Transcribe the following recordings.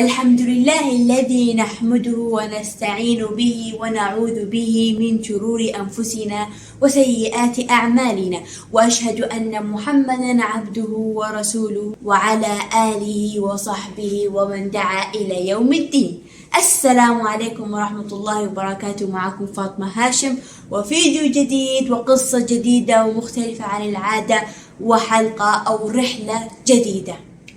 الحمد لله الذي نحمده ونستعين به ونعوذ به من شرور أنفسنا وسيئات أعمالنا، وأشهد أن محمدا عبده ورسوله وعلى آله وصحبه ومن دعا إلى يوم الدين. السلام عليكم ورحمة الله وبركاته. معكم فاطمة هاشم وفيديو جديد وقصة جديدة ومختلفة عن العادة وحلقة أو رحلة جديدة،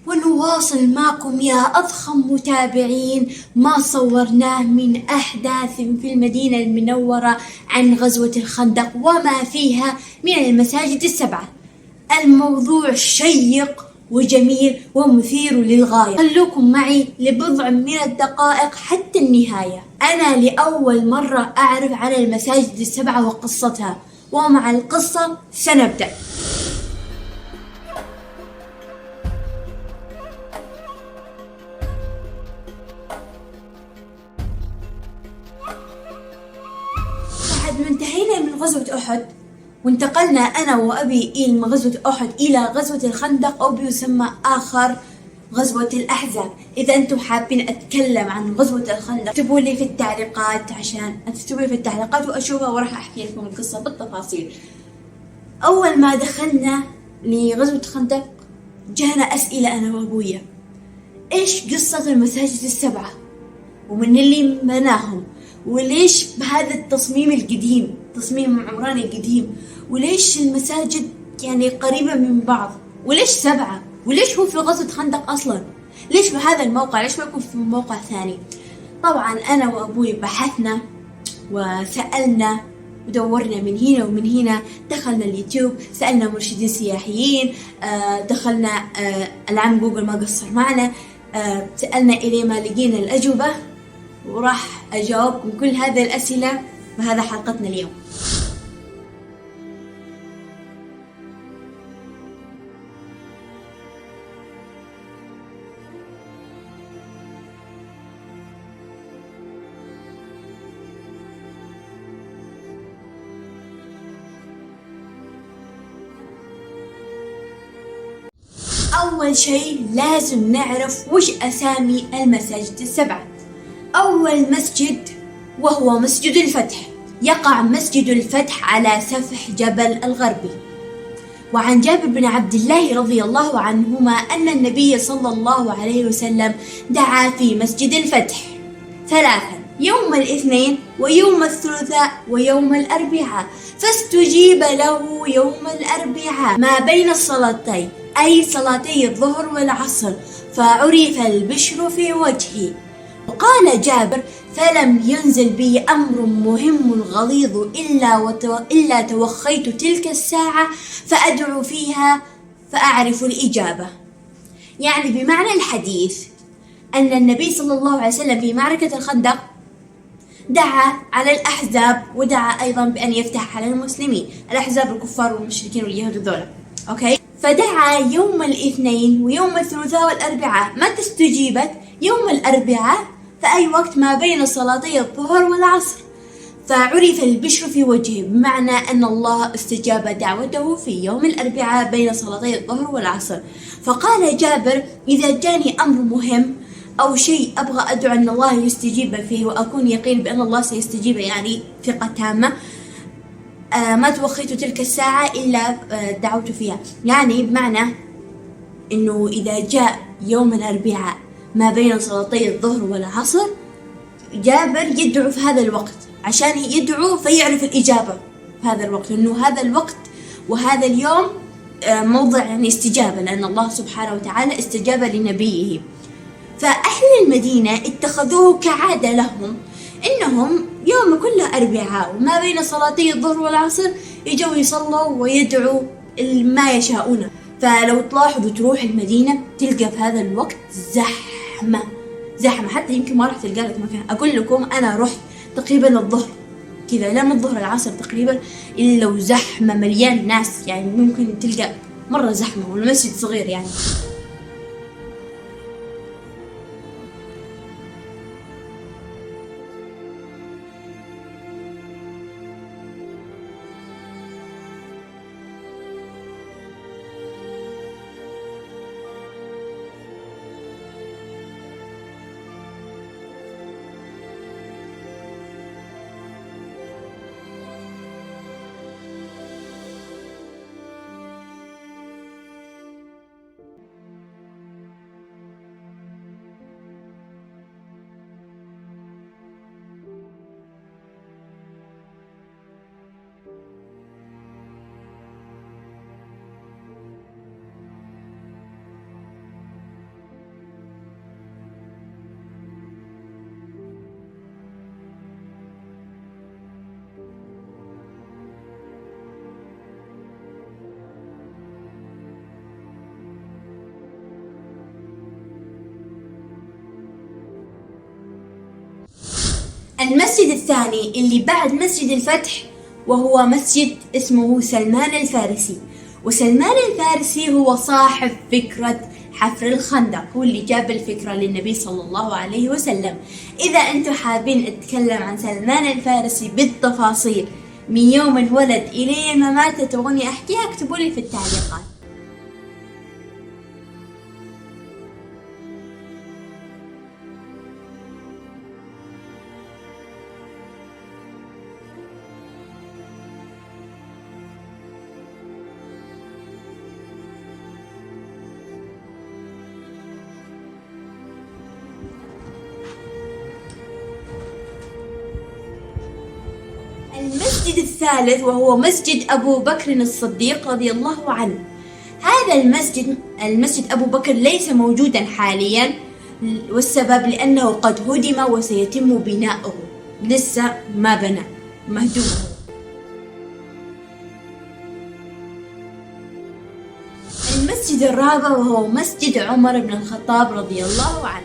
ونواصل معكم يا أضخم متابعين ما صورناه من أحداث في المدينة المنورة عن غزوة الخندق وما فيها من المساجد السبعة. الموضوع شيق وجميل ومثير للغاية، خلوكم معي لبضع من الدقائق حتى النهاية. أنا لأول مرة أعرف عن المساجد السبعة وقصتها، ومع القصة سنبدأ. بعد ما انتهينا من غزوة أحد وانتقلنا أنا وأبي إلى غزوة أحد إلى غزوة الخندق، أو بيسمى آخر غزوة الأحزاب. إذا أنتم حابين أتكلم عن غزوة الخندق اكتبوا لي في التعليقات، عشان تكتبوا لي في التعليقات وأشوفها وراح أحكي لكم القصة بالتفاصيل. أول ما دخلنا لغزوة الخندق جانا أسئلة أنا وأبويا: إيش قصة المساجد السبعة؟ ومن اللي بناهم؟ وليش بهذا التصميم القديم، تصميم عمراني قديم؟ وليش المساجد يعني قريبة من بعض؟ وليش سبعة؟ وليش هو في غزوة خندق أصلا؟ ليش بهذا الموقع؟ ليش ما يكون في موقع ثاني؟ طبعا أنا وأبوي بحثنا وسألنا ودورنا من هنا ومن هنا، دخلنا اليوتيوب، سألنا مرشدين سياحيين، دخلنا العم جوجل ما قصر معنا، سألنا إلي ما لقينا الأجوبة، وراح أجاوبكم كل هذه الأسئلة بهذا حلقتنا اليوم. أول شيء لازم نعرف وش أسامي المساجد السبعة. أول مسجد وهو مسجد الفتح، يقع مسجد الفتح على سفح جبل الغربي. وعن جابر بن عبد الله رضي الله عنهما أن النبي صلى الله عليه وسلم دعا في مسجد الفتح ثلاثا: يوم الاثنين ويوم الثلاثاء ويوم الأربعاء، فاستجيب له يوم الأربعاء ما بين الصلاتين، أي صلاتي الظهر والعصر، فعرف البشر في وجهي. وقال جابر: فلم ينزل بي أمر مهم غليظ إلا توخيت تلك الساعة فأدعو فيها فأعرف الإجابة. يعني بمعنى الحديث أن النبي صلى الله عليه وسلم في معركة الخندق دعا على الأحزاب، ودعا أيضا بأن يفتح على المسلمين، الأحزاب الكفار والمشركين واليهود ذولا. أوكي، فدعا يوم الاثنين ويوم الثلاثاء والأربعاء. متى استجيبت؟ يوم الأربعاء في أي وقت ما بين صلاتي الظهر والعصر، فعرف البشر في وجهه، بمعنى أن الله استجاب دعوته في يوم الأربعاء بين صلاتي الظهر والعصر. فقال جابر: إذا جاني أمر مهم أو شيء أبغى أدعو أن الله يستجيب فيه وأكون يقين بأن الله سيستجيب، يعني ثقة تامة، ما توخيت تلك الساعة إلا دعوت فيها. يعني بمعنى أنه إذا جاء يوم الأربعاء ما بين صلاتي الظهر والعصر، جابر يدعو في هذا الوقت عشان يدعو فيعرف الإجابة في هذا الوقت، لأنه هذا الوقت وهذا اليوم موضع يعني استجابة، لأن الله سبحانه وتعالى استجاب لنبيه. فأهل المدينة اتخذوه كعادة لهم إنهم يوم كله أربعاء وما بين صلاتي الظهر والعصر يجوا يصلوا ويدعوا ما يشاءونه. فلو تلاحظوا تروح المدينة تلقى في هذا الوقت زحمة، حتى يمكن ما راح تلقى لك مكان. أقول لكم أنا رحت تقريبا الظهر كذا، لا من الظهر العصر تقريبا، إلا وزحمة مليان ناس، يعني ممكن تلقى مرة زحمة والمسجد صغير يعني. المسجد الثاني اللي بعد مسجد الفتح وهو مسجد اسمه سلمان الفارسي. وسلمان الفارسي هو صاحب فكرة حفر الخندق، هو اللي جاب الفكرة للنبي صلى الله عليه وسلم. إذا أنتم حابين أتكلم عن سلمان الفارسي بالتفاصيل من يوم انولد إلى ما مات تبغوني أحكيها، اكتبوا لي في التعليقات. المسجد الثالث وهو مسجد أبو بكر الصديق رضي الله عنه. هذا المسجد أبو بكر ليس موجودا حاليا، والسبب لأنه قد هدم وسيتم بناؤه، لسه ما بنى، مهدوم. المسجد الرابع وهو مسجد عمر بن الخطاب رضي الله عنه.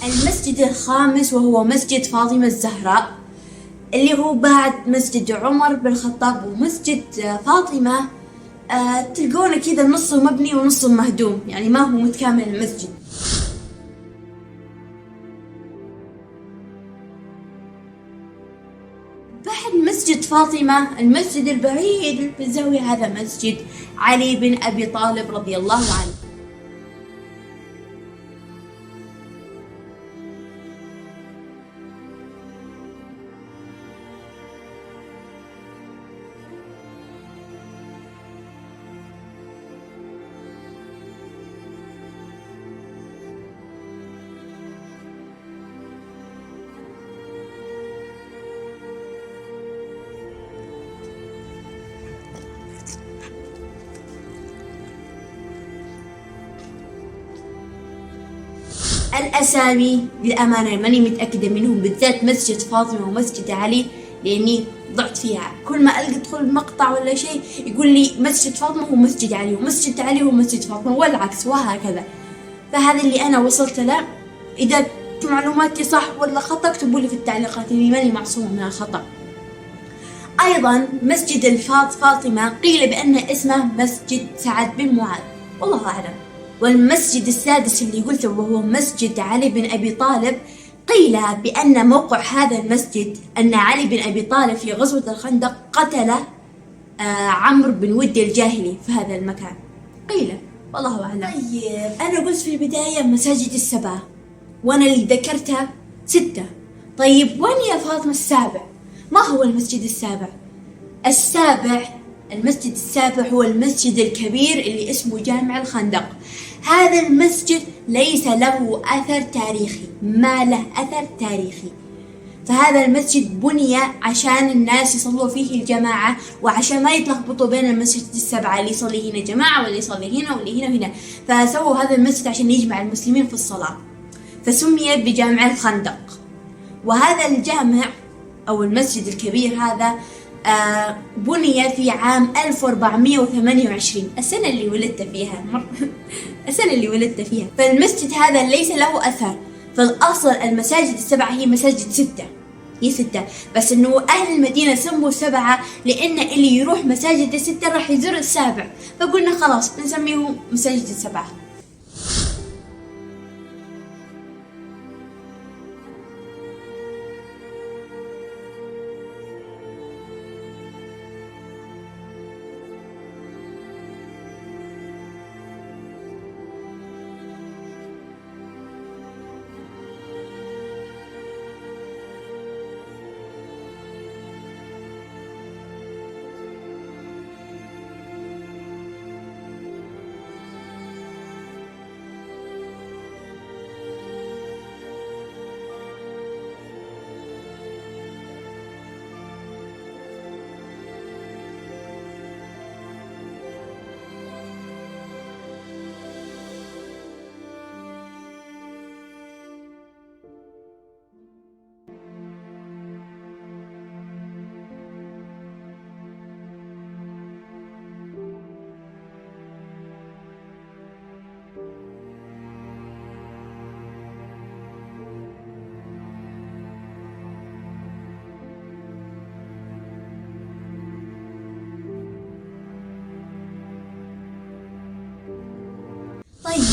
المسجد الخامس وهو مسجد فاطمة الزهراء، اللي هو بعد مسجد عمر بن الخطاب ومسجد فاطمة. تلقونه كذا نصه مبني ونصه مهدوم، يعني ما هو متكامل المسجد. بعد مسجد فاطمة المسجد البعيد في الزاوية هذا مسجد علي بن أبي طالب رضي الله عنه. الأسامي للأمانة ماني متأكدة منهم، بالذات مسجد فاطمة ومسجد علي، لأني ضعت فيها. كل ما أدخل مقطع ولا شيء يقول لي مسجد فاطمة هو مسجد علي، ومسجد علي هو مسجد فاطمة، والعكس وهكذا. فهذا اللي أنا وصلت له. إذا معلوماتي صح ولا خطأ اكتبوا لي في التعليقات، إني ماني معصومة من الخطأ. أيضا مسجد فاطمة قيل بأن اسمه مسجد سعد بن معاذ، والله أعلم. والمسجد السادس اللي قلته وهو مسجد علي بن أبي طالب، قيل بأن موقع هذا المسجد أن علي بن أبي طالب في غزوة الخندق قتل عمرو بن ود الجاهلي في هذا المكان، قيل، والله أعلم. طيب أنا قلت في البداية مساجد السبعة، وأنا اللي ذكرتها 6. طيب وين يا فاطمة السابع؟ ما هو المسجد السابع؟ المسجد السابع هو المسجد الكبير اللي اسمه جامع الخندق. هذا المسجد ليس له أثر تاريخي، ما له أثر تاريخي. فهذا المسجد بني عشان الناس يصلوا فيه الجماعة، وعشان ما يتلخبطوا بين المسجد السبعة، اللي يصلي هنا جماعة واللي يصلي هنا واللي هنا وهنا. فسووا هذا المسجد عشان يجمع المسلمين في الصلاة، فسمي بجامع الخندق. وهذا الجامع أو المسجد الكبير هذا بني في عام 1428، السنة اللي ولدت فيها السنة اللي ولدت فيها. فالمسجد هذا ليس له أثر. فالأصل المساجد السبعة هي مساجد 6، هي 6، بس إنه أهل المدينة سموا 7 لأن اللي يروح مساجد ال6 راح يزور ال7، فقلنا خلاص بنسميهم مساجد ال7.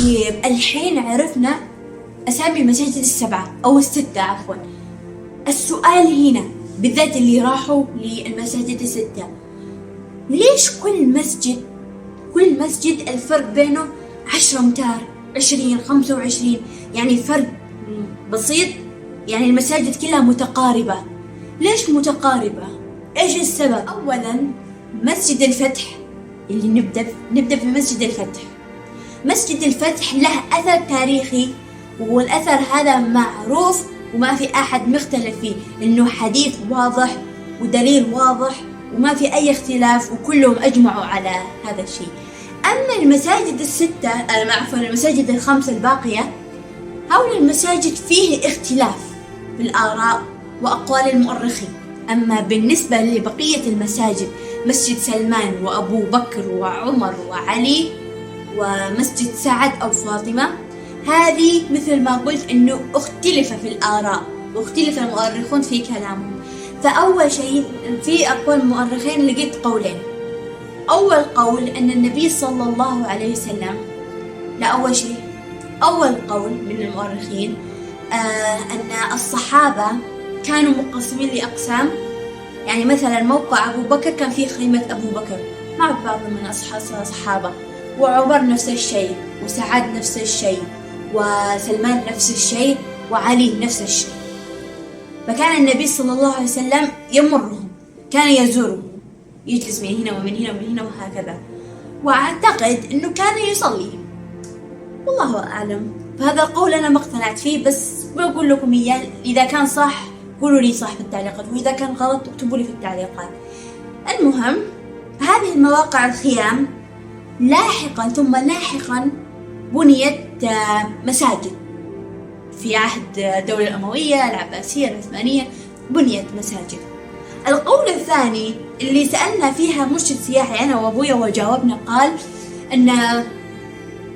طيب الحين عرفنا أسامي المساجد السبعة أو الستة عفوا. السؤال هنا بالذات اللي راحوا للمساجد الستة، ليش كل مسجد الفرق بينه 10 أمتار، 20، 25، يعني فرق بسيط، يعني المساجد كلها متقاربة. ليش متقاربة؟ إيش السبب؟ أولا مسجد الفتح، اللي نبدأ في مسجد الفتح. مسجد الفتح له أثر تاريخي، والأثر هذا معروف وما في أحد مختلف فيه، إنه حديث واضح ودليل واضح وما في أي اختلاف، وكلهم أجمعوا على هذا الشيء. أما المساجد الستة المساجد الخمسة الباقية، هؤلاء المساجد فيه اختلاف في الآراء وأقوال المؤرخين. أما بالنسبة لبقية المساجد، مسجد سلمان وأبو بكر وعمر وعلي ومسجد سعد أو فاطمة، هذه مثل ما قلت إنه اختلف في الآراء واختلف المؤرخون في كلامهم. فأول شيء في أقوال المؤرخين لقيت قولين. أول قول أن النبي صلى الله عليه وسلم، أول قول من المؤرخين أن الصحابة كانوا مقسمين لأقسام. يعني مثلا موقع أبو بكر كان فيه خيمة أبو بكر مع بعض من الصحابة، وعمر نفس الشيء، وسعد نفس الشيء، وسلمان نفس الشيء، وعلي نفس الشيء. فكان النبي صلى الله عليه وسلم يمرهم، كان يزورهم، يجلس من هنا ومن هنا ومن هنا وهكذا، وأعتقد أنه كان يصلي، والله أعلم. فهذا القول أنا ما اقتنعت فيه، بس بقول لكم إياه، إذا كان صح قولوا لي صح في التعليقات، وإذا كان غلط اكتبوا لي في التعليقات. المهم، هذه المواقع الخيام لاحقا بنيت مساجد في عهد الدولة الأموية، العباسية، العثمانية، بنيت مساجد. القول الثاني اللي سألنا فيها مرشد سياحي أنا وأبويا وجاوبنا، قال أن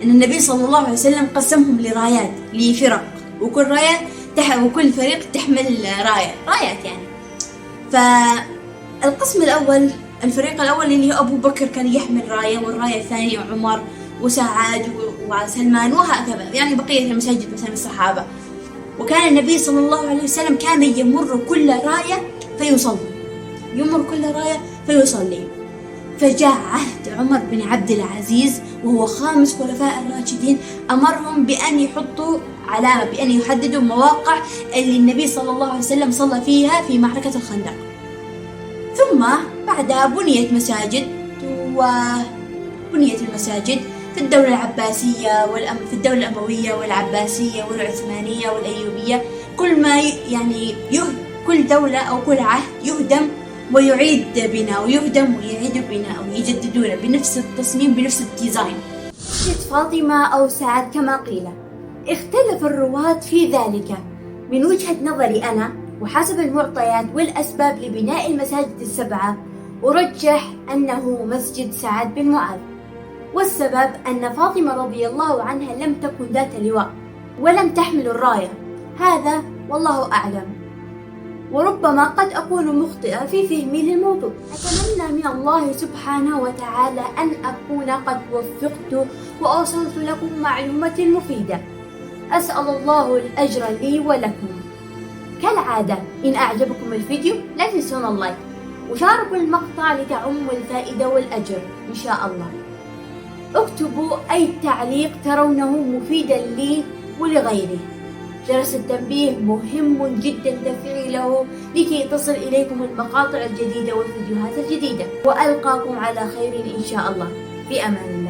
النبي صلى الله عليه وسلم قسمهم لرايات، لفرق، وكل فريق تحمل رايات يعني. فالقسم الأول، الفريق الأول اللي هو أبو بكر كان يحمل راية، والراية الثانية عمر وسعد وسلمان وهكذا، يعني بقية المساجد مثلا الصحابة. وكان النبي صلى الله عليه وسلم كان يمر كل راية فيصلي. فجاء عهد عمر بن عبد العزيز وهو خامس خلفاء الراشدين، أمرهم بأن يحطوا علامة، بأن يحددوا مواقع اللي النبي صلى الله عليه وسلم صلى فيها في معركة الخندق. ثم بعدها بنيت المساجد في الدولة العباسية في الدولة الأموية والعباسية والعثمانية والأيوبية. كل دولة أو كل عهد يهدم ويعيد بناء، ويهدم ويعيد بناء ويجددونه بنفس التصميم بنفس الديزاين. مسجد فاطمة أو سعد كما قيل، اختلف الرواة في ذلك. من وجهة نظري أنا وحسب المعطيات والأسباب لبناء المساجد السبعة، أرجح أنه مسجد سعد بن معاذ، والسبب أن فاطمة رضي الله عنها لم تكن ذات لواء ولم تحمل الراية، هذا والله أعلم، وربما قد أكون مخطئة في فهمي للموضوع. أتمنى من الله سبحانه وتعالى أن أكون قد وفقت وأوصلت لكم معلومة مفيدة. أسأل الله الأجر لي ولكم. كالعادة، إن أعجبكم الفيديو لا تنسون اللايك وشاركوا المقطع لتعم الفائدة والأجر إن شاء الله. اكتبوا أي تعليق ترونه مفيدا لي ولغيري. جرس التنبيه مهم جدا تفعيله لكي تصل إليكم المقاطع الجديدة والفيديوهات الجديدة، وألقاكم على خير إن شاء الله. في أمان الله.